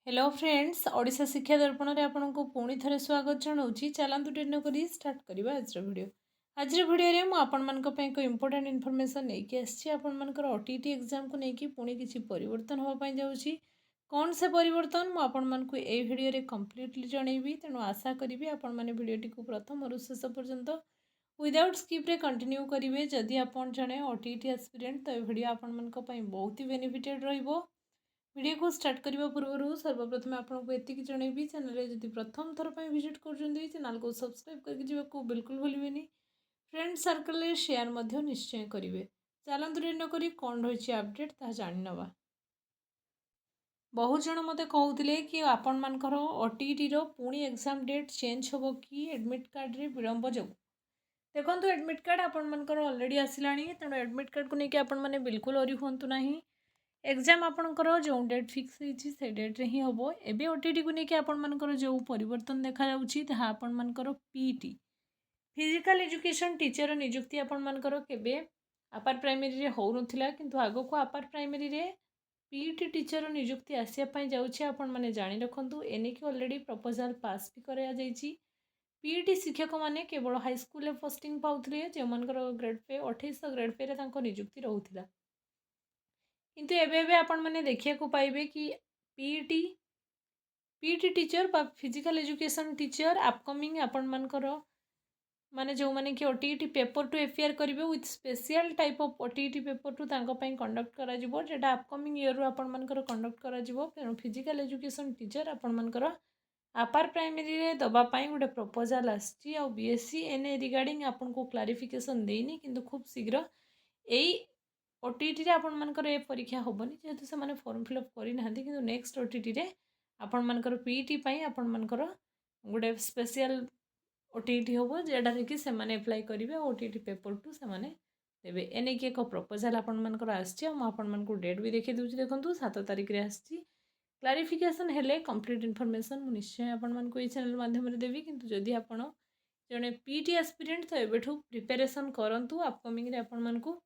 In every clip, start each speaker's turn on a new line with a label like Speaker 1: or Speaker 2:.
Speaker 1: Hello friends, Odisha शिक्षा दर्पण में आपन को पुणी थे स्वागत जनाऊँगी। चलतु डेट करी स्टार्ट करवा आज वीडियो। आज वीडियो में मुझे एक इंपोर्टेंट इनफॉरमेशन नहीं आसी आपर ओटीटी एग्जाम को लेकिन पुणी किसी परिवर्तन होगापाई जाऊँगी। कौन से परिवर्तन मुझे ये वीडियो कंप्लीटली जनइबी। तेणु आशा करी आपण मैंने वीडियोटी को प्रथम और शेष पर्यंत विदाउट स्किप्रे कंटिन्यू करेंगे। जदि आप जड़े ओटीटी एस्पिरेंट तो यह वीडियो आपण बहुत ही बेनिफिटेड रहिबो। वीडियो को स्टार्ट करने पूर्व सर्वप्रथम आपको ये जनइबी, चैनल जब प्रथम थर पर विजिट कर चैनल को सब्सक्राइब करके जावाक बिल्कुल भूलें। फ्रेंड सर्कल में शेयर निश्चय करेंगे। चलतु डेट नक कौन रही अपडेट ता जाणवा। बहुत जन मत कहते कि आपण मानकर ओटीटी पुणी एग्जाम डेट चेंज हो कि एडमिट कार्ड रे विलंब जो। देखो एडमिट कार्ड आपण ऑलरेडी आसला, तेणु एडमिट कार्ड को लेकिन आपण मैंने बिल्कुल ओरी हूँ ना। एग्जाम आपणकर जो डेट फिक्स होती से डेट्रे ही हम। एवं ओटीटी को लेकिन आपर जो परिवर्तन देखा आपण पीटी फिजिकल एजुकेशन टीचर निजुक्ति आपणकर केबे अपर प्राइमरी रे हो नथिला, किंतु आगो को अपर प्राइमरी रे पीटी टीचर निजुक्ति आसिया जाउछि। आपण माने जानि रखंतु एने की ऑलरेडी प्रपोजल पास भी करा जाइछि। पीटी शिक्षक माने केवल हाई स्कूल रे पोस्टिंग पाउथिले, जे मानकर ग्रेड पे 2800 ग्रेड पे रे तांको निजुक्ति रहउथिला। किंतु एबे आपण मैंने देखा पाइबे कि पीटी पीटी टीचर बा फिजिकल एजुकेशन टीचर अपकमिंग आपण मानकर माने जो माने कि ओटीटी पेपर टू एफआर करेंगे with special type of OTT paper two conduct करा जिवो, जेटा अपकमिंग ईयर रू आपण मानकर कंडक्ट करा जिवो। तेणु फिजिकल एजुकेशन टीचर आपण मानकर अपर प्राइमरी रे दबा पाई गोटे प्रपोजल आछि। आ बीएससी एने रिगार्डिंग आपण को क्लारिफिकेशन देनी, किंतु खूब शीघ्र एई ओटीटी रे आपण मानकर ए परीक्षा होबनी, जेहेतु से माने फॉर्म फिलअप करि नाहंती। किंतु नेक्स्ट ओटीटी रे आपण मानकर पीटी पई आपण मानकर गोटे स्पेशल ओटीटी होबो, जेडा रे कि से माने अप्लाई करिवे। ओटीटी पेपर टू से माने देबे। एने कि एक प्रपोजल आपण मानकर आछि। हम आपण मानकु डेट भी देखि दउछि। देखंतु 7 तारिख रे आछि। क्लारिफिकेशन हेले कंप्लीट इन्फॉर्मेशन मु निश्चय आपण मानकु ए चैनल माध्यम रे देबी। किंतु जदि आपण जने पीटी एस्पिरेंट तो एबेठू प्रिपरेशन करंतु। अपकमिंग रे आपण मानकु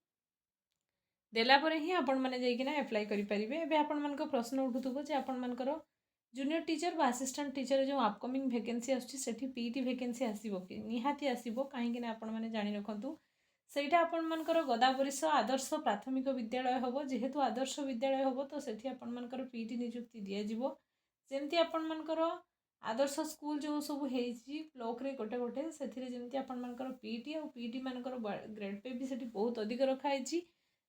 Speaker 1: देलापर ही आपण मैंने जाइकिना एप्लाई करेंगे। एवं आपण प्रश्न उठुव जे आपण मानकर जूनियर टीचर बा असिस्टेंट टीचर जो अपकमिंग वैकेंसी आसी पीटी वैकेंसी आसो कि निहाती आसो, कहीं आपण मैंने जानी रखु सहीटा आपण मानकर गदाबरीश आदर्श प्राथमिक विद्यालय हम। जेहेतु आदर्श विद्यालय हम तो सेठी आपण मानकर पीटी निजुक्ति दिज्व। जमती आपण मानकर आदर्श स्कूल जो सब ब्लॉक रे गोटे गोटे से जमी आपण मानकर पीटी और पीटी मानकर ग्रेड पे भी सेठी बहुत अधिक रखाई।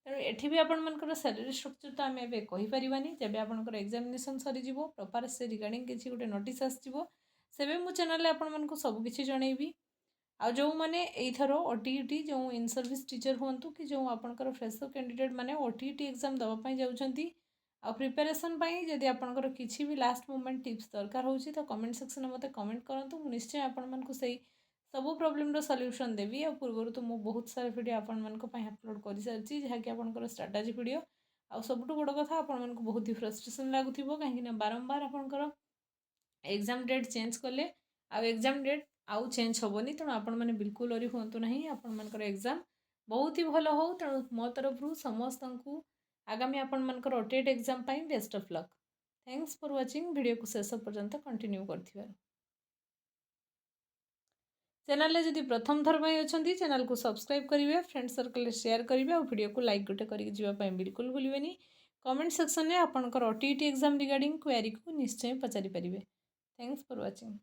Speaker 1: तेणु एठी भी आपण मानकर सैलरी स्ट्रक्चर तो आम ए कहीपरिवानी। जब आपंकर एग्जामिनेशन सरीज प्रॉपर से रिगार्डिंग किसी गोटे नोटिस आसो से मो चैनल आपण सबकि जनइबी। आ जो मैंने यथर ओटीटी जो इन सर्विस टीचर हूँ कि जो आपंकर फ्रेशर कैंडिडेट मैंने ओटीटी एग्जाम दवापाई जाउछंती आ प्रिपरेशन जदि आपंकर किसी भी लास्ट मोमेंट टिप्स दरकार होची तो कमेंट सेक्शन में मते कमेंट करंतु। मु निश्चय आपण मानकु सही सब प्रॉब्लम सॉल्यूशन देवी। आ पूर्व तो मुझे बहुत सारा वीडियो आपण मानक पई अपलोड कर सारी, जहाँकि आपंकर स्ट्राटेजी वीडियो। आ सबुठु बड़ कथा आपण मानकु बहुत ही फ्रस्ट्रेशन लागुथिबो, कहीं बारंबार आपंकर एग्जाम डेट चेंज कले आ एग्जाम डेट आउ चेंज होबनी। तेणु आपण मैंने बिल्कुल ओरी हूँ ना। आपण मानकर एग्जाम बहुत ही भल हो। तेणु मो तरफ समस्त आगामी आपण मानकर OTT exam pi best of luck. Thanks for watching. Video को शेष पर्यंत कंटिन्यू करथिबार। चैनल जदि प्रथम थर पर अच्छा चैनल को सब्सक्राइब करेंगे, फ्रेंड सर्कल शेयर करेंगे और वीडियो को लाइक गोटे करके बिल्कुल भूलें। कमेंट सेक्शन में आपंकर ओटीटी एग्जाम रिगार्डिंग क्वेरी को निश्चय पचारि पारे। Thanks for watching.